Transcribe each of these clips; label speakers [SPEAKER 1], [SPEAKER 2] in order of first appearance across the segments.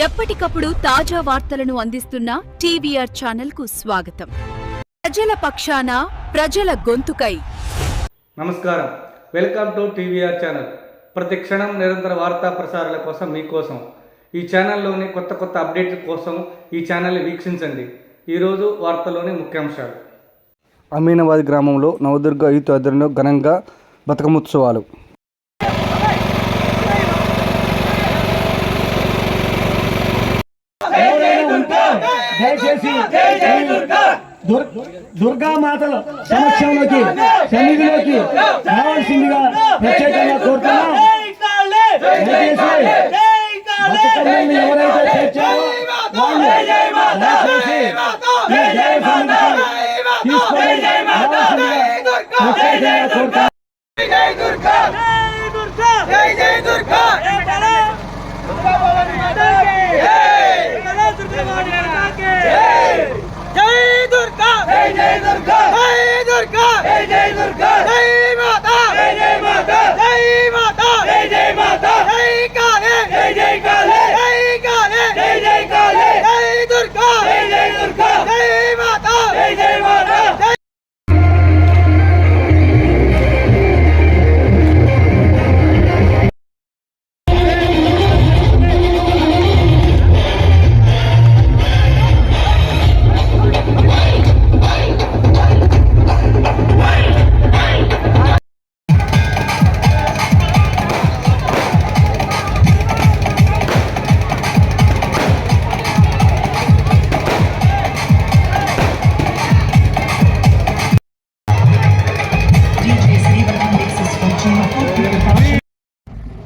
[SPEAKER 1] ఎప్పటికప్పుడు తాజా వార్తలను అందిస్తున్న టీవీఆర్ ఛానల్ కు స్వాగతం. ప్రజల పక్షాన, ప్రజల గొంతుకై.
[SPEAKER 2] నమస్కారం, వెల్కమ్ టు టీవీఆర్ ఛానల్. ప్రతి క్షణం నిరంతర వార్తా ప్రసారాల కోసం మీకోసం ఈ ఛానల్లోని కొత్త అప్డేట్ల కోసం ఈ ఛానల్ని వీక్షించండి. ఈరోజు వార్తలోని ముఖ్యాంశాలు. అమీనాబాద్ గ్రామంలో నవదుర్గ యూత్ ఆధ్వర్యంలో ఘనంగా బతుకమ్మోత్సవాలు.
[SPEAKER 3] దయచేసి దుర్గా మాతల సమక్షంలోకి సన్నిధిలోకి రావాల్సిందిగా ప్రత్యేకంగా కోరుతున్నాం. దయచేసి బతుకమ్మల్ని ఎవరైతే చేర్చారో వాళ్ళు దయచేసి ఈ దేవ సన్నిధికి తీసుకొని రావాల్సిందిగా ప్రత్యేకంగా కోరుతున్నాం.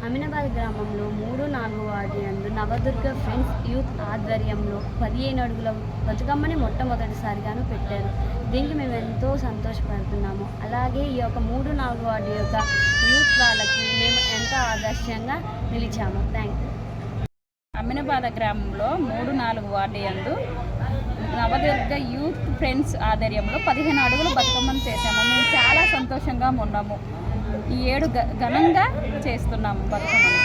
[SPEAKER 4] అమీనాబాద్ గ్రామంలో 3-4 వార్డు యందు నవదుర్గ ఫ్రెండ్స్ యూత్ ఆధ్వర్యంలో 15 అడుగుల బతుకమ్మని మొట్టమొదటిసారిగాను పెట్టారు. దీనికి మేము ఎంతో సంతోషపడుతున్నాము. అలాగే ఈ యొక్క 3-4 వార్డు యొక్క యూత్ వాళ్ళకి మేము ఎంతో ఆదర్శంగా నిలిచాము. Thank you.
[SPEAKER 5] అమీనాబాద్ గ్రామంలో 3-4 వార్డు యందు నవదుర్గ యూత్ ఫ్రెండ్స్ ఆధ్వర్యంలో 15 అడుగుల బతుకమ్మను చేశాము. మేము చాలా సంతోషంగా ఉన్నాము. ఈ ఏడు ఘనంగా చేస్తున్నాము బతుకమ్మను.